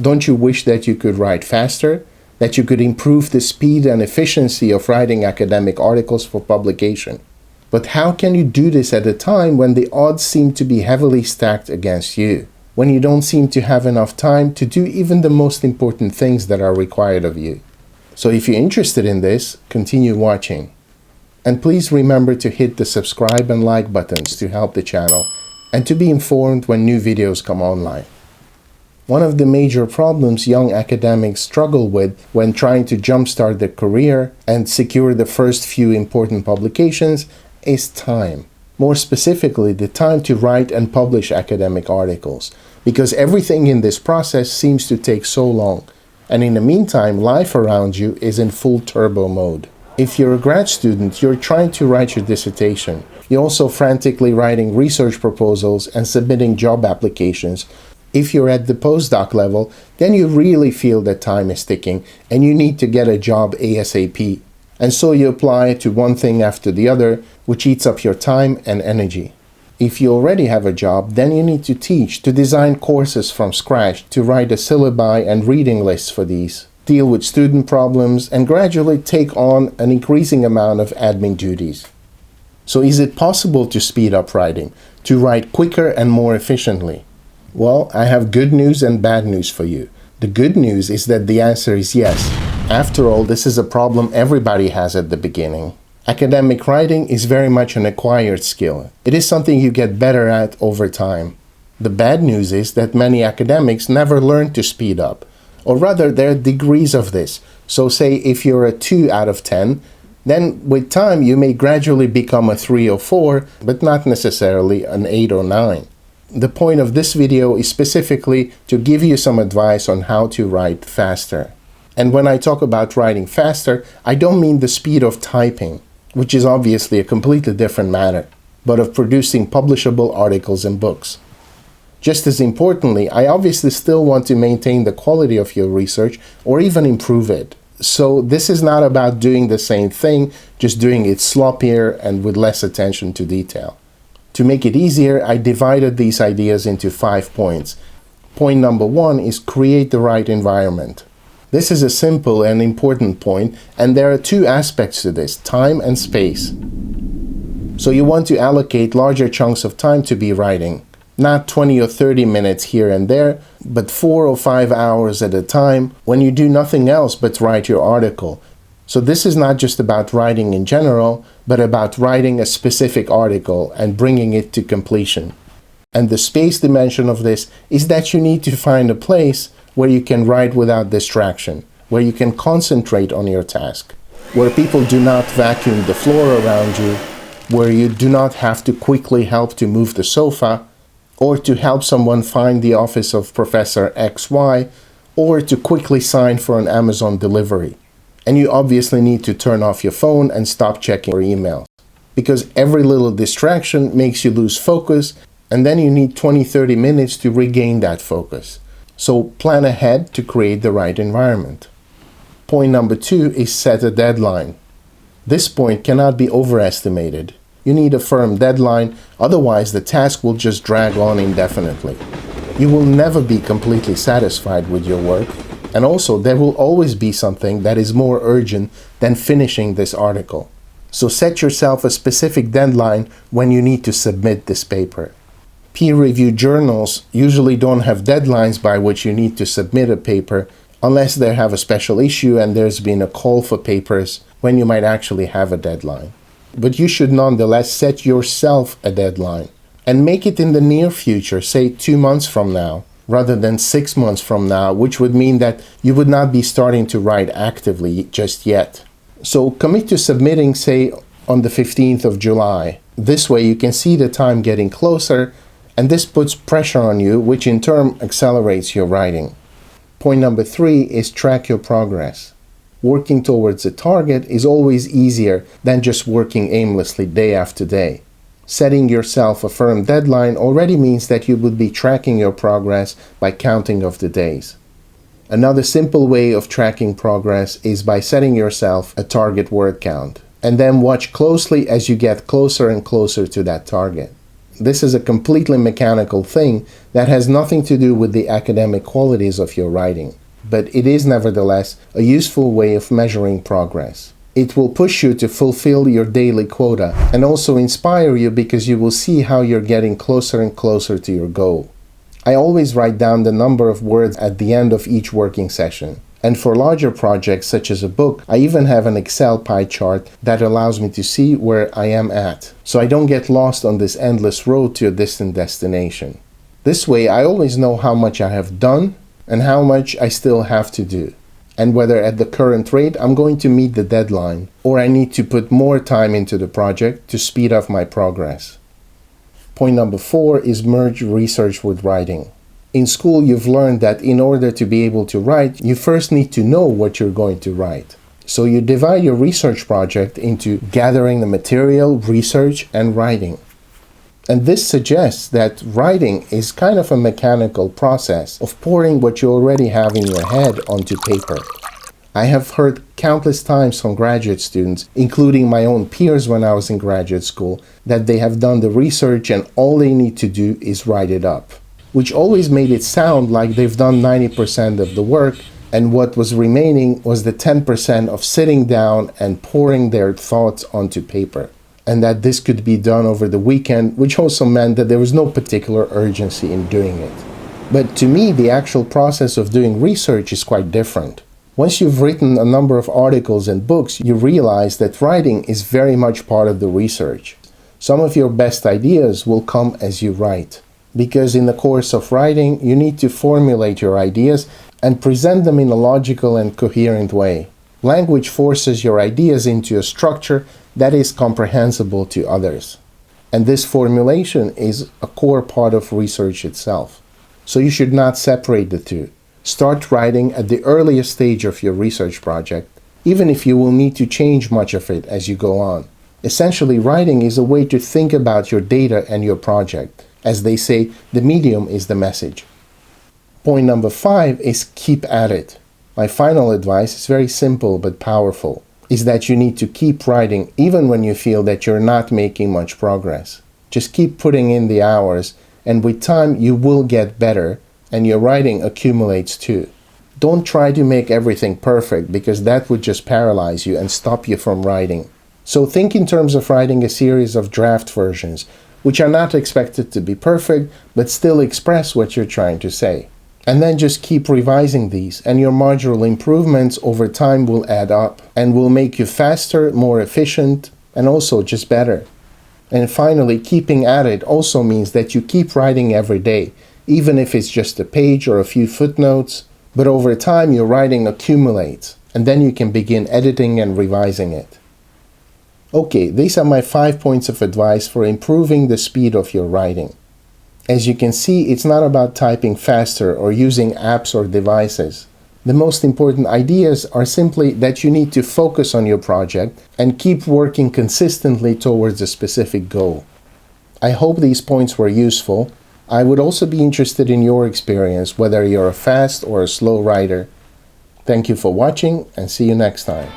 Don't you wish that you could write faster? That you could improve the speed and efficiency of writing academic articles for publication? But how can you do this at a time when the odds seem to be heavily stacked against you? When you don't seem to have enough time to do even the most important things that are required of you? So if you're interested in this, continue watching. And please remember to hit the subscribe and like buttons to help the channel and to be informed when new videos come online. One of the major problems young academics struggle with when trying to jumpstart their career and secure the first few important publications is time. More specifically, the time to write and publish academic articles, because everything in this process seems to take so long, and in the meantime, life around you is in full turbo mode. If you're a grad student, you're trying to write your dissertation. You're also frantically writing research proposals and submitting job applications. If you're at the postdoc level, then you really feel that time is ticking and you need to get a job ASAP. And so you apply to one thing after the other, which eats up your time and energy. If you already have a job, then you need to teach, to design courses from scratch, to write a syllabi and reading lists for these, deal with student problems, and gradually take on an increasing amount of admin duties. So is it possible to speed up writing, to write quicker and more efficiently? Well, I have good news and bad news for you. The good news is that the answer is yes. After all, this is a problem everybody has at the beginning. Academic writing is very much an acquired skill. It is something you get better at over time. The bad news is that many academics never learn to speed up, or rather there are degrees of this. So say if you're a 2 out of 10, then with time you may gradually become a 3 or 4, but not necessarily an 8 or 9. The point of this video is specifically to give you some advice on how to write faster. And when I talk about writing faster, I don't mean the speed of typing, which is obviously a completely different matter, but of producing publishable articles and books. Just as importantly, I obviously still want to maintain the quality of your research or even improve it. So this is not about doing the same thing, just doing it sloppier and with less attention to detail. To make it easier, I divided these ideas into 5 points. Point number 1 is create the right environment. This is a simple and important point, and there are 2 aspects to this, time and space. So you want to allocate larger chunks of time to be writing. Not 20 or 30 minutes here and there, but 4 or 5 hours at a time when you do nothing else but write your article. So this is not just about writing in general, but about writing a specific article and bringing it to completion. And the space dimension of this is that you need to find a place where you can write without distraction, where you can concentrate on your task, where people do not vacuum the floor around you, where you do not have to quickly help to move the sofa, or to help someone find the office of Professor XY, or to quickly sign for an Amazon delivery. And you obviously need to turn off your phone and stop checking your emails, because every little distraction makes you lose focus, and then you need 20-30 minutes to regain that focus. So plan ahead to create the right environment. Point number 2 is set a deadline. This point cannot be overestimated. You need a firm deadline, otherwise the task will just drag on indefinitely. You will never be completely satisfied with your work, and also there will always be something that is more urgent than finishing this article. So set yourself a specific deadline when you need to submit this paper. Peer-reviewed journals usually don't have deadlines by which you need to submit a paper unless they have a special issue and there's been a call for papers when you might actually have a deadline. But you should nonetheless set yourself a deadline and make it in the near future, say 2 months from now, rather than 6 months from now, which would mean that you would not be starting to write actively just yet. So commit to submitting, say, on the 15th of July. This way you can see the time getting closer, and this puts pressure on you, which in turn accelerates your writing. Point number 3 is track your progress. Working towards a target is always easier than just working aimlessly day after day. Setting yourself a firm deadline already means that you would be tracking your progress by counting of the days. Another simple way of tracking progress is by setting yourself a target word count, and then watch closely as you get closer and closer to that target. this is a completely mechanical thing that has nothing to do with the academic qualities of your writing, but it is nevertheless a useful way of measuring progress. It will push you to fulfill your daily quota and also inspire you because you will see how you're getting closer and closer to your goal. I always write down the number of words at the end of each working session. And for larger projects such as a book, I even have an Excel pie chart that allows me to see where I am at, so I don't get lost on this endless road to a distant destination. This way, I always know how much I have done and how much I still have to do, and whether at the current rate I'm going to meet the deadline, or I need to put more time into the project to speed up my progress. Point number 4 is merge research with writing. In school, you've learned that in order to be able to write, you first need to know what you're going to write. So you divide your research project into gathering the material, research, and writing. And this suggests that writing is kind of a mechanical process of pouring what you already have in your head onto paper. I have heard countless times from graduate students, including my own peers when I was in graduate school, that they have done the research and all they need to do is write it up, which always made it sound like they've done 90% of the work, and what was remaining was the 10% of sitting down and pouring their thoughts onto paper, and that this could be done over the weekend, which also meant that there was no particular urgency in doing it. But to me, the actual process of doing research is quite different. Once you've written a number of articles and books, you realize that writing is very much part of the research. Some of your best ideas will come as you write, because in the course of writing, you need to formulate your ideas and present them in a logical and coherent way. Language forces your ideas into a structure that is comprehensible to others. And this formulation is a core part of research itself. So you should not separate the two. Start writing at the earliest stage of your research project, even if you will need to change much of it as you go on. Essentially, writing is a way to think about your data and your project. As they say, the medium is the message. Point number 5 is keep at it. My final advice is very simple but powerful, is that you need to keep writing even when you feel that you're not making much progress. Just keep putting in the hours, and with time you will get better, and your writing accumulates too. Don't try to make everything perfect, because that would just paralyze you and stop you from writing. So think in terms of writing a series of draft versions, which are not expected to be perfect, but still express what you're trying to say. And then just keep revising these, and your marginal improvements over time will add up, and will make you faster, more efficient, and also just better. And finally, keeping at it also means that you keep writing every day, even if it's just a page or a few footnotes, but over time your writing accumulates, and then you can begin editing and revising it. Okay, these are my 5 points of advice for improving the speed of your writing. As you can see, it's not about typing faster or using apps or devices. The most important ideas are simply that you need to focus on your project and keep working consistently towards a specific goal. I hope these points were useful. I would also be interested in your experience, whether you're a fast or a slow writer. Thank you for watching, and see you next time.